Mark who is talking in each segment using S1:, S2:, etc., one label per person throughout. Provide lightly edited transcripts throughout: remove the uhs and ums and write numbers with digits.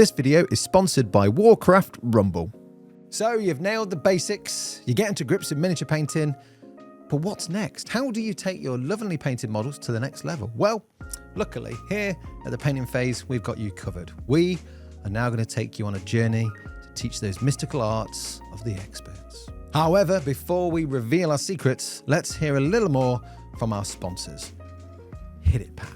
S1: This video is sponsored by Warcraft Rumble. So you've nailed the basics, you're getting to grips with miniature painting, but what's next? How do you take your lovingly painted models to the next level? Well, luckily here at the Painting Phase, we've got you covered. We are now going to take you on a journey to teach those mystical arts of the experts. However, before we reveal our secrets, let's hear a little more from our sponsors. Hit it, Pat.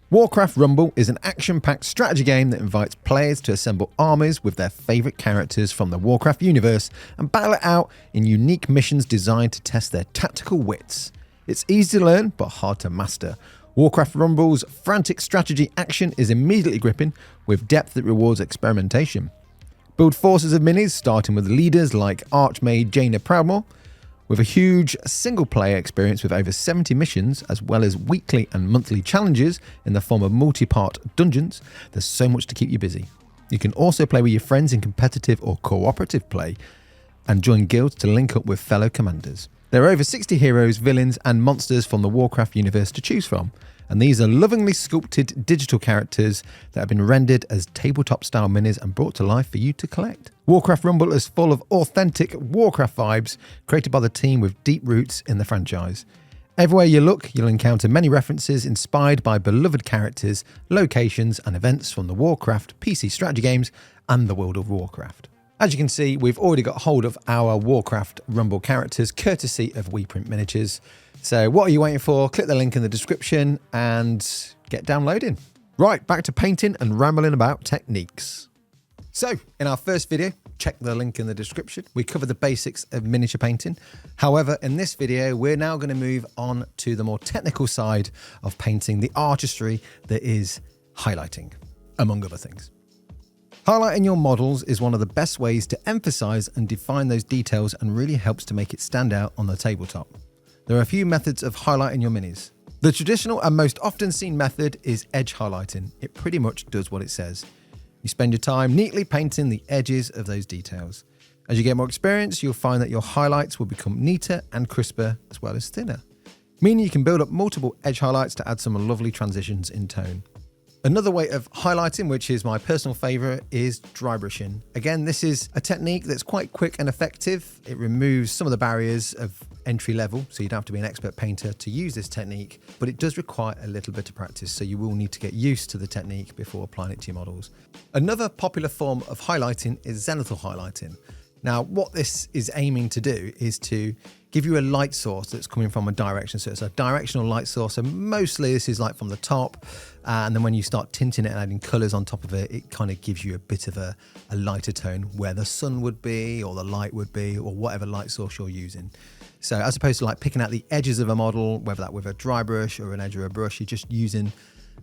S1: Warcraft Rumble is an action-packed strategy game that invites players to assemble armies with their favourite characters from the Warcraft universe and battle it out in unique missions designed to test their tactical wits. It's easy to learn, but hard to master. Warcraft Rumble's frantic strategy action is immediately gripping, with depth that rewards experimentation. Build forces of minis, starting with leaders like Archmage Jaina Proudmoore, with a huge single-player experience with over 70 missions, as well as weekly and monthly challenges in the form of multi-part dungeons. There's so much to keep you busy. You can also play with your friends in competitive or cooperative play, and join guilds to link up with fellow commanders. There are over 60 heroes, villains, and monsters from the Warcraft universe to choose from, and these are lovingly sculpted digital characters that have been rendered as tabletop-style minis and brought to life for you to collect. Warcraft Rumble is full of authentic Warcraft vibes created by the team with deep roots in the franchise. Everywhere you look, you'll encounter many references inspired by beloved characters, locations, and events from the Warcraft PC strategy games and the World of Warcraft. As you can see, we've already got hold of our Warcraft Rumble characters courtesy of WePrint Miniatures. So what are you waiting for? Click the link in the description and get downloading. Right, back to painting and rambling about techniques. So in our first video, check the link in the description, we cover the basics of miniature painting. However, in this video, we're now going to move on to the more technical side of painting, the artistry that is highlighting, among other things. Highlighting your models is one of the best ways to emphasize and define those details and really helps to make it stand out on the tabletop. There are a few methods of highlighting your minis. The traditional and most often seen method is edge highlighting. It pretty much does what it says. You spend your time neatly painting the edges of those details. As you get more experience, you'll find that your highlights will become neater and crisper as well as thinner, meaning you can build up multiple edge highlights to add some lovely transitions in tone. Another way of highlighting, which is my personal favorite, is dry brushing. Again, this is a technique that's quite quick and effective. It removes some of the barriers of entry level, so you don't have to be an expert painter to use this technique, but it does require a little bit of practice, so you will need to get used to the technique before applying it to your models. Another popular form of highlighting is zenithal highlighting. Now, what this is aiming to do is to give you a light source that's coming from a direction. So it's a directional light source. So mostly this is like from the top. And then when you start tinting it and adding colors on top of it, it kind of gives you a bit of a lighter tone where the sun would be or the light would be or whatever light source you're using. So as opposed to like picking out the edges of a model, whether that with a dry brush or an edge of a brush, you're just using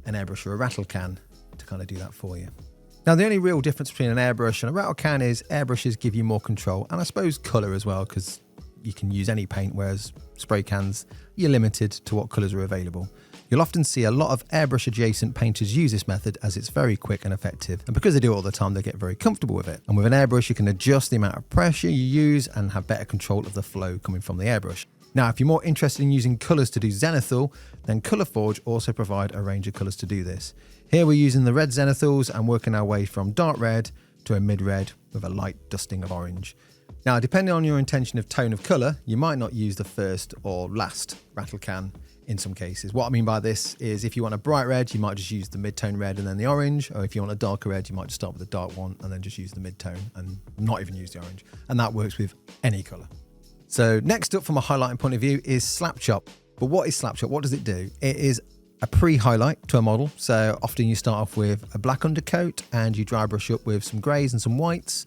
S1: an airbrush or a rattle can to kind of do that for you. Now, the only real difference between an airbrush and a rattle can is airbrushes give you more control and I suppose colour as well, because you can use any paint, whereas spray cans, you're limited to what colours are available. You'll often see a lot of airbrush adjacent painters use this method as it's very quick and effective. And because they do it all the time, they get very comfortable with it. And with an airbrush, you can adjust the amount of pressure you use and have better control of the flow coming from the airbrush. Now, if you're more interested in using colours to do zenithal, then Colourforge also provide a range of colours to do this. Here we're using the red zenithals and working our way from dark red to a mid-red with a light dusting of orange. Now, depending on your intention of tone of colour, you might not use the first or last rattle can in some cases. What I mean by this is if you want a bright red, you might just use the mid-tone red and then the orange, or if you want a darker red, you might just start with the dark one and then just use the mid-tone and not even use the orange. And that works with any colour. So next up from a highlighting point of view is slap chop. But what is slap chop? What does it do? It is a pre-highlight to a model. So often you start off with a black undercoat and you dry brush up with some greys and some whites,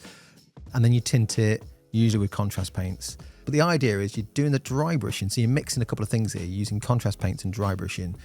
S1: and then you tint it, usually with contrast paints. But the idea is you're doing the dry brushing. So you're mixing a couple of things here, using contrast paints and dry brushing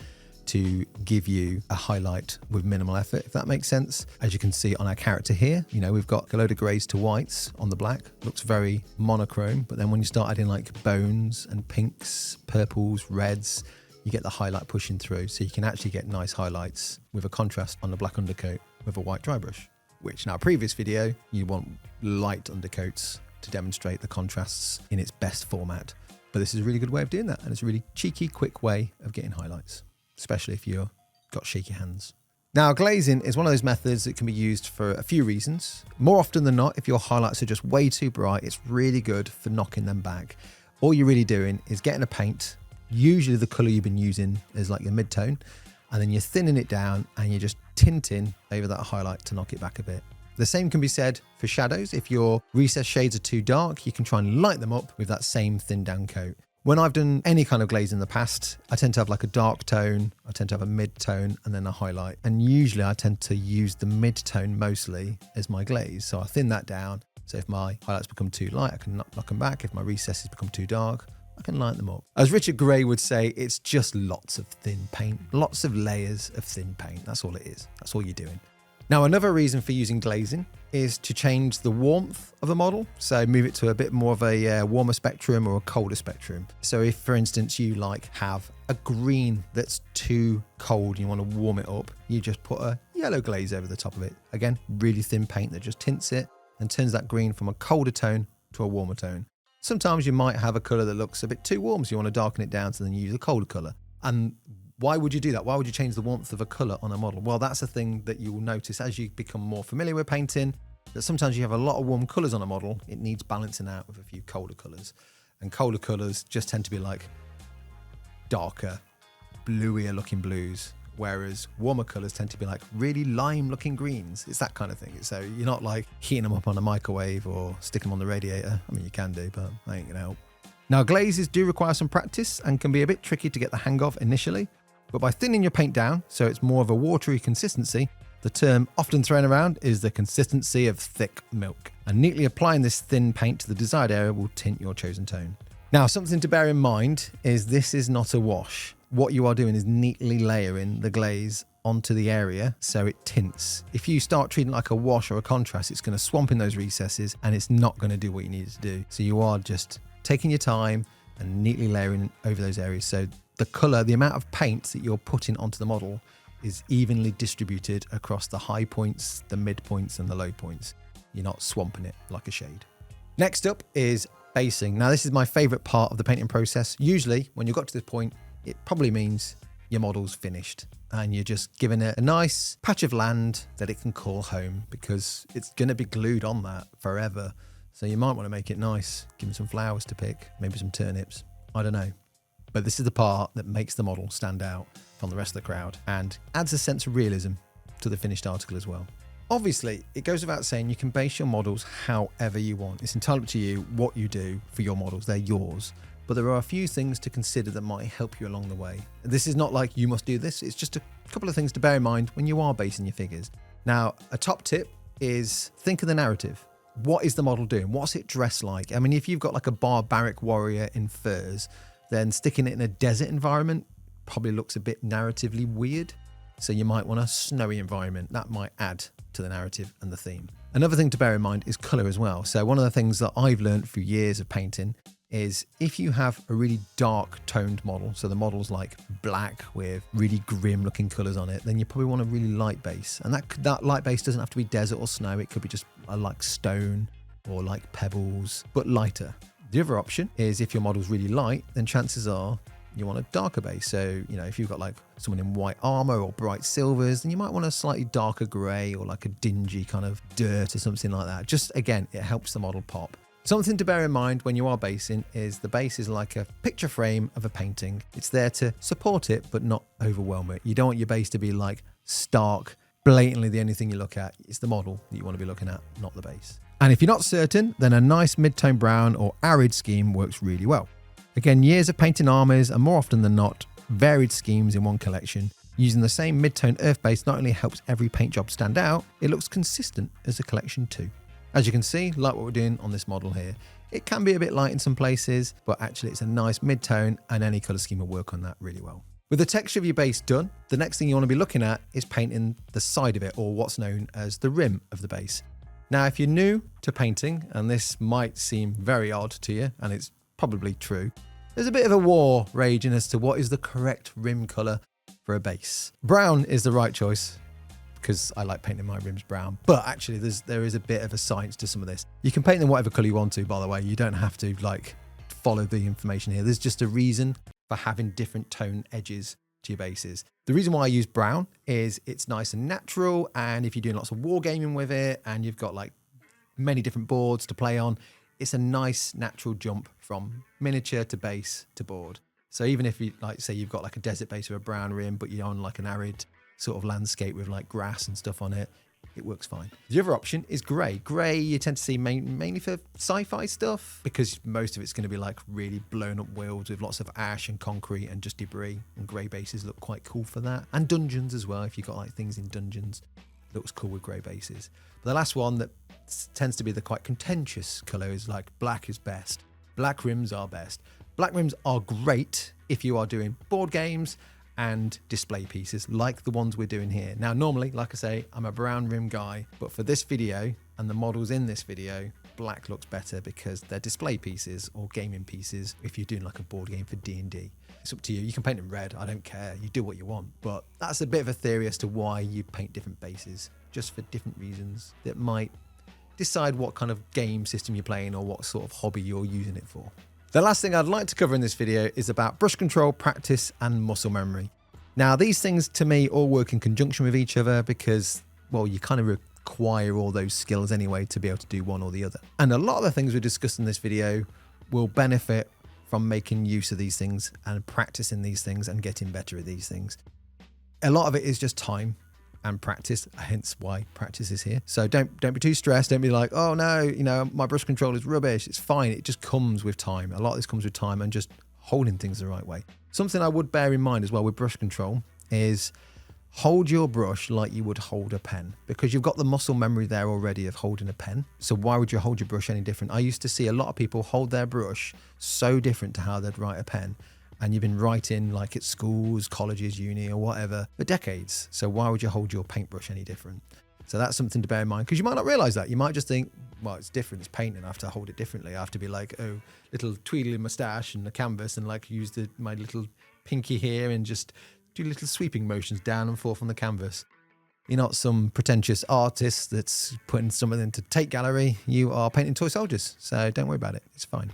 S1: to give you a highlight with minimal effort, if that makes sense. As you can see on our character here, you know, we've got a load of greys to whites on the black. Looks very monochrome, but then when you start adding like bones and pinks, purples, reds, you get the highlight pushing through. So you can actually get nice highlights with a contrast on the black undercoat with a white dry brush, which in our previous video, you want light undercoats to demonstrate the contrasts in its best format. But this is a really good way of doing that. And it's a really cheeky, quick way of getting highlights, especially if you've got shaky hands. Now, glazing is one of those methods that can be used for a few reasons. More often than not, if your highlights are just way too bright, it's really good for knocking them back. All you're really doing is getting a paint, usually the color you've been using is like your mid-tone, and then you're thinning it down and you're just tinting over that highlight to knock it back a bit. The same can be said for shadows. If your recessed shades are too dark, you can try and light them up with that same thin down coat. When I've done any kind of glaze in the past, I tend to have like a dark tone, I tend to have a mid-tone and then a highlight. And usually I tend to use the mid-tone mostly as my glaze. So I thin that down. So if my highlights become too light, I can knock them back. If my recesses become too dark, I can light them up. As Richard Gray would say, it's just lots of thin paint, lots of layers of thin paint. That's all it is. That's all you're doing. Now, another reason for using glazing is to change the warmth of a model. So move it to a bit more of a warmer spectrum or a colder spectrum. So if, for instance, you have a green that's too cold and you want to warm it up, you just put a yellow glaze over the top of it. Again, really thin paint that just tints it and turns that green from a colder tone to a warmer tone. Sometimes you might have a color that looks a bit too warm, so you want to darken it down, so then you use a colder color. And why would you do that? Why would you change the warmth of a color on a model? Well, that's a thing that you will notice as you become more familiar with painting, that sometimes you have a lot of warm colors on a model. It needs balancing out with a few colder colors. And colder colors just tend to be like darker, bluier looking blues, whereas warmer colors tend to be like really lime looking greens. It's that kind of thing. So you're not like heating them up on a microwave or sticking them on the radiator. I mean, you can do, but that ain't gonna help. Now, glazes do require some practice and can be a bit tricky to get the hang of initially. But by thinning your paint down so it's more of a watery consistency, the term often thrown around is the consistency of thick milk. And neatly applying this thin paint to the desired area will tint your chosen tone. Now, something to bear in mind is this is not a wash. What you are doing is neatly layering the glaze onto the area so it tints. If you start treating it like a wash or a contrast, it's going to swamp in those recesses and it's not going to do what you need it to do. So you are just taking your time and neatly layering over those areas. So the color, the amount of paint that you're putting onto the model is evenly distributed across the high points, the mid points and the low points. You're not swamping it like a shade. Next up is basing. Now, this is my favorite part of the painting process. Usually when you've got to this point, it probably means your model's finished and you're just giving it a nice patch of land that it can call home, because it's going to be glued on that forever. So you might want to make it nice, give them some flowers to pick, maybe some turnips, I don't know. But this is the part that makes the model stand out from the rest of the crowd and adds a sense of realism to the finished article as well. Obviously, it goes without saying you can base your models however you want. It's entirely up to you what you do for your models, they're yours. But there are a few things to consider that might help you along the way. This is not like you must do this, it's just a couple of things to bear in mind when you are basing your figures. Now, a top tip is think of the narrative. What is the model doing? What's it dressed like? I mean, if you've got like a barbaric warrior in furs, then sticking it in a desert environment probably looks a bit narratively weird. So you might want a snowy environment. That might add to the narrative and the theme. Another thing to bear in mind is color as well. So one of the things that I've learned through years of painting is if you have a really dark toned model, so the model's like black with really grim looking colors on it, then you probably want a really light base. And that light base doesn't have to be desert or snow. It could be just like stone or like pebbles, but lighter. The other option is if your model's really light, then chances are you want a darker base. So, if you've got like someone in white armor or bright silvers, then you might want a slightly darker gray or like a dingy kind of dirt or something like that. Just again, it helps the model pop. Something to bear in mind when you are basing is the base is like a picture frame of a painting. It's there to support it, but not overwhelm it. You don't want your base to be like stark, blatantly the only thing you look at. It's the model that you want to be looking at, not the base. And if you're not certain, then a nice mid-tone brown or arid scheme works really well. Again, years of painting armors and more often than not, varied schemes in one collection. Using the same mid-tone earth base not only helps every paint job stand out, it looks consistent as a collection too. As you can see, like what we're doing on this model here, it can be a bit light in some places, but actually it's a nice mid-tone and any color scheme will work on that really well. With the texture of your base done, the next thing you want to be looking at is painting the side of it, or what's known as the rim of the base. Now, if you're new to painting, and this might seem very odd to you, and it's probably true, there's a bit of a war raging as to what is the correct rim color for a base. Brown is the right choice, because I like painting my rims brown, but actually there is a bit of a science to some of this. You can paint them whatever color you want to, by the way. You don't have to like follow the information here. There's just a reason for having different tone edges to your bases. The reason why I use brown is it's nice and natural, and if you're doing lots of wargaming with it and you've got like many different boards to play on, it's a nice natural jump from miniature to base to board. So even if you like say you've got like a desert base with a brown rim, but you're on like an arid sort of landscape with like grass and stuff on it, it works fine. The other option is grey. Grey you tend to see mainly for sci-fi stuff, because most of it's going to be like really blown up worlds with lots of ash and concrete and just debris, and grey bases look quite cool for that. And dungeons as well, if you've got like things in dungeons, looks cool with grey bases. But the last one that tends to be the quite contentious colour is like black is best. Black rims are best. Black rims are great if you are doing board games and display pieces like the ones we're doing here. Now, normally, like I say, I'm a brown rim guy, but for this video and the models in this video, black looks better because they're display pieces or gaming pieces if you're doing like a board game for D&D. It's up to you. You can paint them red. I don't care. You do what you want. But that's a bit of a theory as to why you paint different bases, just for different reasons that might decide what kind of game system you're playing or what sort of hobby you're using it for. The last thing I'd like to cover in this video is about brush control, practice, and muscle memory. Now, these things to me all work in conjunction with each other because, well, you kind of require all those skills anyway to be able to do one or the other. And a lot of the things we discussed in this video will benefit from making use of these things and practicing these things and getting better at these things. A lot of it is just time and practice, hence why practice is here. So don't be too stressed. Don't be like, oh no, you know, my brush control is rubbish. It's fine. It just comes with time. A lot of this comes with time and just holding things the right way. Something I would bear in mind as well with brush control is hold your brush like you would hold a pen, because you've got the muscle memory there already of holding a pen. So why would you hold your brush any different? I used to see a lot of people hold their brush so different to how they'd write a pen. And you've been writing like at schools, colleges, uni or whatever for decades. So why would you hold your paintbrush any different? So that's something to bear in mind, because you might not realize that. You might just think, well, it's different. It's painting. I have to hold it differently. I have to be like, oh, little tweedly mustache and a canvas and like use my little pinky here and just do little sweeping motions down and forth on the canvas. You're not some pretentious artist that's putting something into Tate Gallery. You are painting toy soldiers. So don't worry about it. It's fine.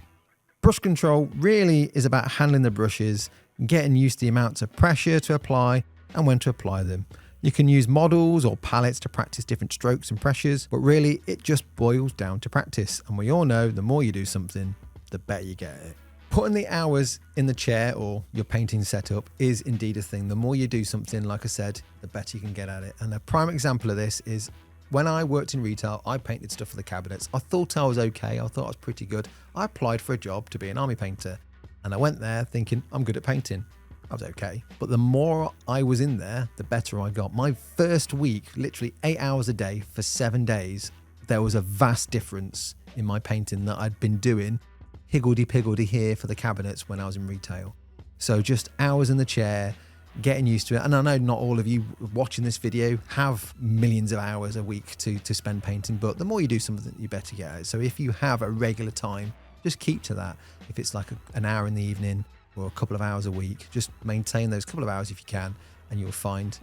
S1: Brush control really is about handling the brushes, getting used to the amounts of pressure to apply and when to apply them. You can use models or palettes to practice different strokes and pressures, but really it just boils down to practice. And we all know the more you do something, the better you get at it. Putting the hours in the chair or your painting setup is indeed a thing. The more you do something, like I said, the better you can get at it. And a prime example of this is when I worked in retail, I painted stuff for the cabinets. I thought I was okay. I thought I was pretty good. I applied for a job to be an army painter, and I went there thinking I'm good at painting. I was okay. But the more I was in there, the better I got. My first week, literally 8 hours a day for 7 days, there was a vast difference in my painting that I'd been doing higgledy-piggledy here for the cabinets when I was in retail. So just hours in the chair, getting used to it. And I know not all of you watching this video have millions of hours a week to spend painting, but the more you do something, you better get at it. So if you have a regular time, just keep to that. If it's like an hour in the evening or a couple of hours a week, just maintain those couple of hours if you can, and you'll find,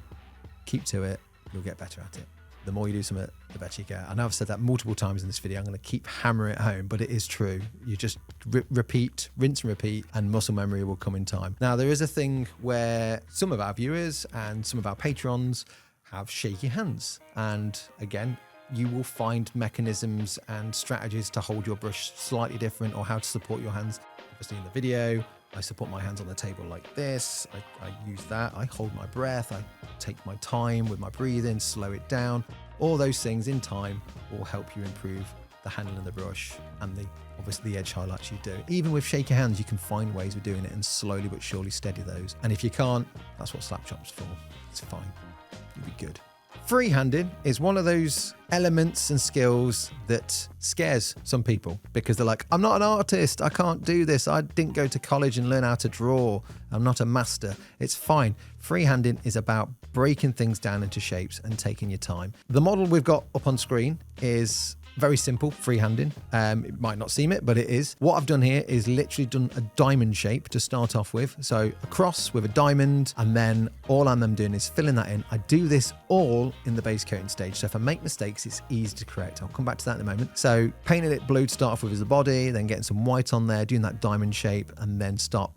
S1: keep to it, you'll get better at it. The more you do something, the better you get. I know I've said that multiple times in this video. I'm going to keep hammering it home, but it is true. You just repeat, rinse and repeat, and muscle memory will come in time. Now, there is a thing where some of our viewers and some of our patrons have shaky hands. And again, you will find mechanisms and strategies to hold your brush slightly different, or how to support your hands. Obviously in the video, I support my hands on the table like this. I use that. I hold my breath. I take my time with my breathing, slow it down. All those things in time will help you improve the handling of the brush and obviously the edge highlights you do. Even with shaky hands, you can find ways of doing it and slowly but surely steady those. And if you can't, that's what slap chop's for. It's fine. You'll be good. Freehanding is one of those elements and skills that scares some people, because they're like, I'm not an artist. I can't do this. I didn't go to college and learn how to draw. I'm not a master. It's fine. Freehanding is about breaking things down into shapes and taking your time. The model we've got up on screen is very simple, freehanding. It might not seem it, but it is. What I've done here is literally done a diamond shape to start off with. So a cross with a diamond, and then all I'm doing is filling that in. I do this all in the base coating stage. So if I make mistakes, it's easy to correct. I'll come back to that in a moment. So painting it blue to start off with as the body, then getting some white on there, doing that diamond shape, and then start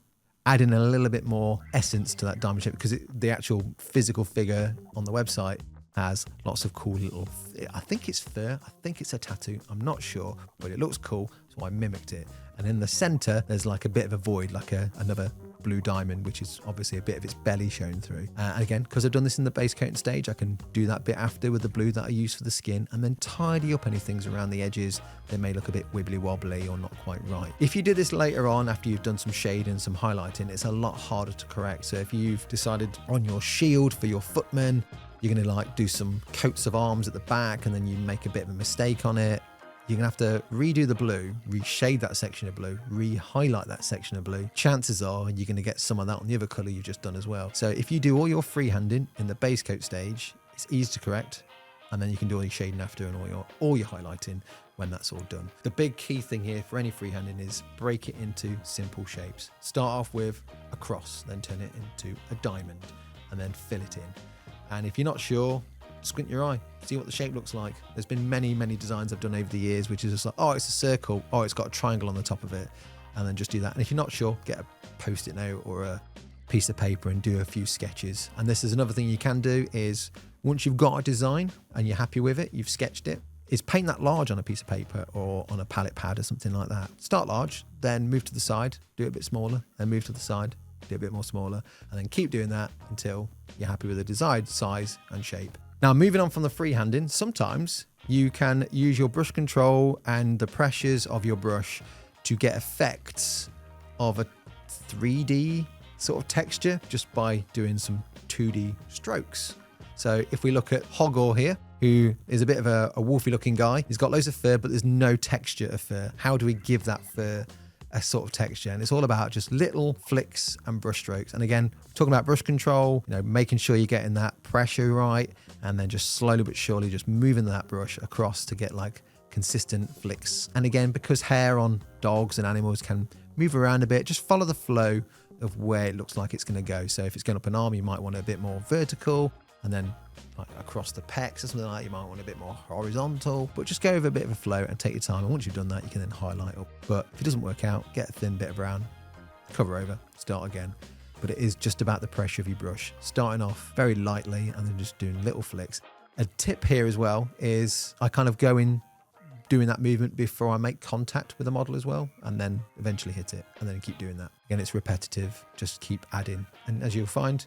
S1: adding a little bit more essence to that diamond shape, because the actual physical figure on the website has lots of cool little, I think it's fur, I think it's a tattoo, I'm not sure, but it looks cool, so I mimicked it. And in the center, there's like a bit of a void, like another blue diamond, which is obviously a bit of its belly shown through. And again, because I've done this in the base coating stage, I can do that bit after with the blue that I use for the skin, and then tidy up any things around the edges that may look a bit wibbly wobbly or not quite right. If you do this later on, after you've done some shading, some highlighting, it's a lot harder to correct. So if you've decided on your shield for your footman, you're going to like do some coats of arms at the back, and then you make a bit of a mistake on it, you're going to have to redo the blue, reshade that section of blue, re-highlight that section of blue. Chances are you're going to get some of that on the other colour you've just done as well. So if you do all your freehanding in the base coat stage, it's easy to correct, and then you can do all your shading after and all your highlighting when that's all done. The big key thing here for any freehanding is break it into simple shapes. Start off with a cross, then turn it into a diamond, and then fill it in. And if you're not sure, squint your eye, see what the shape looks like. There's been many designs I've done over the years, which is just like, oh, it's a circle, oh, it's got a triangle on the top of it, and then just do that. And if you're not sure, get a post-it note or a piece of paper and do a few sketches. And this is another thing you can do, is once you've got a design and you're happy with it, you've sketched it, is paint that large on a piece of paper or on a palette pad or something like that. Start large, then move to the side, do it a bit smaller, then move to the side, do it a bit more smaller, and then keep doing that until you're happy with the desired size and shape. Now, moving on from the freehanding, sometimes you can use your brush control and the pressures of your brush to get effects of a 3D sort of texture just by doing some 2D strokes. So if we look at Hogor here, who is a bit of a wolfy looking guy, he's got loads of fur, but there's no texture of fur. How do we give that fur a sort of texture? And it's all about just little flicks and brush strokes. And again, talking about brush control, making sure you're getting that pressure right, and then just slowly but surely just moving that brush across to get like consistent flicks. And again, because hair on dogs and animals can move around a bit, just follow the flow of where it looks like it's going to go. So if it's going up an arm, you might want it a bit more vertical, and then like across the pecs or something like that, you might want a bit more horizontal, but just go with a bit of a flow and take your time. And once you've done that, you can then highlight up. But if it doesn't work out, get a thin bit of brown, cover over, start again. But it is just about the pressure of your brush, starting off very lightly and then just doing little flicks. A tip here as well is I kind of go in doing that movement before I make contact with the model as well, and then eventually hit it, and then keep doing that. Again, it's repetitive, just keep adding. And as you'll find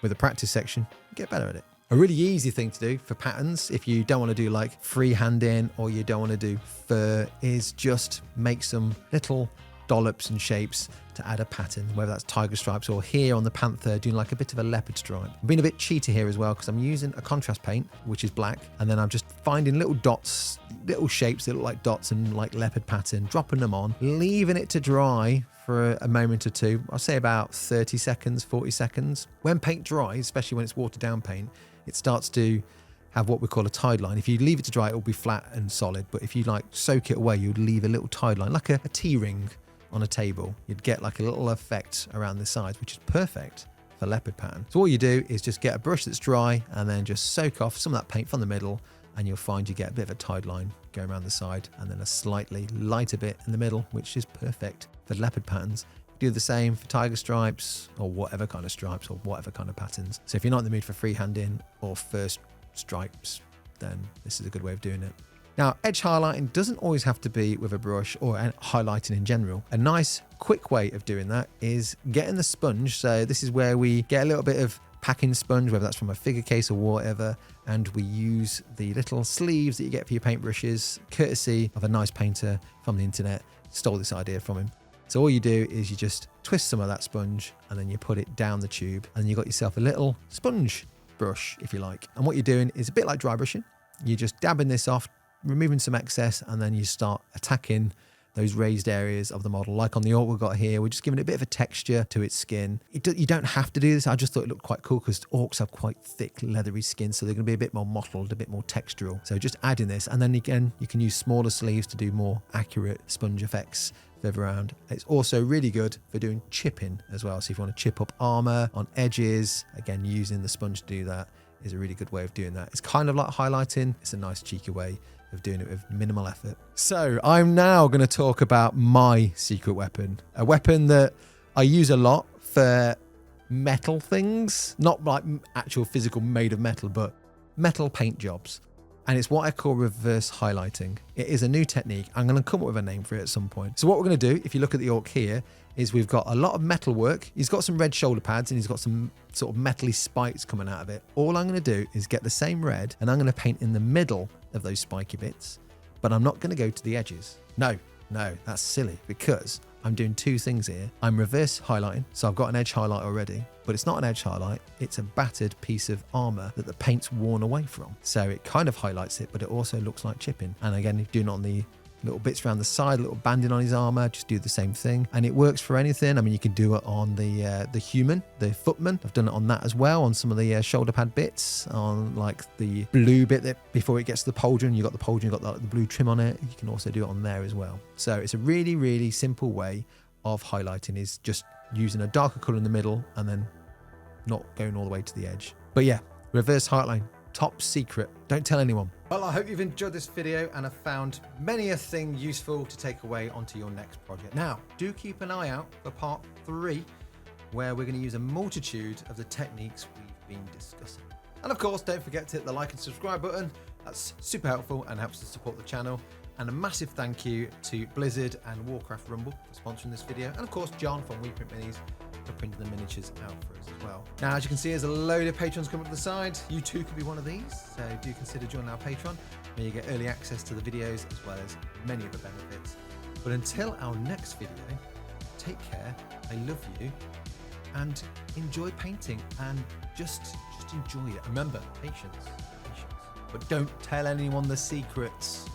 S1: with the practice section, get better at it. A really easy thing to do for patterns, if you don't want to do like freehanding or you don't want to do fur, is just make some little dollops and shapes to add a pattern, whether that's tiger stripes or here on the panther doing like a bit of a leopard stripe. I'm being a bit cheaty here as well because I'm using a contrast paint, which is black, and then I'm just finding little dots, little shapes that look like dots and like leopard pattern, dropping them on, leaving it to dry for a moment or two. I'll say about 30 seconds, 40 seconds. When paint dries, especially when it's watered down paint, it starts to have what we call a tide line. If you leave it to dry, it will be flat and solid. But if you like soak it away, you'd leave a little tide line, like a T-ring on a table. You'd get like a little effect around the sides, which is perfect for leopard pattern. So all you do is just get a brush that's dry and then just soak off some of that paint from the middle, and you'll find you get a bit of a tide line going around the side and then a slightly lighter bit in the middle, which is perfect for leopard patterns. Do the same for tiger stripes or whatever kind of stripes or whatever kind of patterns. So if you're not in the mood for freehanding or first stripes, then this is a good way of doing it. Now, edge highlighting doesn't always have to be with a brush or highlighting in general. A nice quick way of doing that is getting the sponge. So this is where we get a little bit of packing sponge, whether that's from a figure case or whatever, and we use the little sleeves that you get for your paintbrushes, courtesy of a nice painter from the internet. Stole this idea from him. So all you do is you just twist some of that sponge and then you put it down the tube, and you got yourself a little sponge brush, if you like. And what you're doing is a bit like dry brushing. You're just dabbing this off, removing some excess, and then you start attacking those raised areas of the model. Like on the orc we've got here, we're just giving it a bit of a texture to its skin. You don't have to do this. I just thought it looked quite cool because orcs have quite thick, leathery skin, so they're going to be a bit more mottled, a bit more textural. So just adding this, and then again, you can use smaller sleeves to do more accurate sponge effects further around. It's also really good for doing chipping as well. So if you want to chip up armor on edges, again, using the sponge to do that is a really good way of doing that. It's kind of like highlighting. It's a nice cheeky way of doing it with minimal effort. So I'm now going to talk about my secret weapon, a weapon that I use a lot for metal things, not like actual physical made of metal, but metal paint jobs. And it's what I call reverse highlighting. It is a new technique. I'm going to come up with a name for it at some point. So what we're going to do, if you look at the orc here, is we've got a lot of metal work. He's got some red shoulder pads and he's got some sort of metally spikes coming out of it. All I'm going to do is get the same red and I'm going to paint in the middle of those spiky bits, but I'm not going to go to the edges. No, that's silly, because I'm doing two things here. I'm reverse highlighting, so I've got an edge highlight already, but it's not an edge highlight. It's a battered piece of armor that the paint's worn away from. So it kind of highlights it, but it also looks like chipping. And again, doing it on the little bits around the side, little banding on his armor, just do the same thing. And it works for anything. I mean, you can do it on the human, the footman. I've done it on that as well, on some of the shoulder pad bits, on like the blue bit that before it gets to the pauldron, you got the pauldron, you got the blue trim on it. You can also do it on there as well. So it's a really, really simple way of highlighting, is just using a darker color in the middle and then not going all the way to the edge. But yeah, reverse highlighting, top secret. Don't tell anyone. Well, I hope you've enjoyed this video and have found many a thing useful to take away onto your next project. Now, do keep an eye out for part 3, where we're going to use a multitude of the techniques we've been discussing. And of course, don't forget to hit the like and subscribe button. That's super helpful and helps to support the channel. And a massive thank you to Blizzard and Warcraft Rumble for sponsoring this video. And of course, John from We Print Minis for printing the miniatures out for us as well. Now, as you can see, there's a load of patrons coming up to the side. You too could be one of these. So do consider joining our Patreon, where you get early access to the videos as well as many other benefits. But until our next video, take care. I love you and enjoy painting, and just enjoy it. Remember, patience. But don't tell anyone the secrets.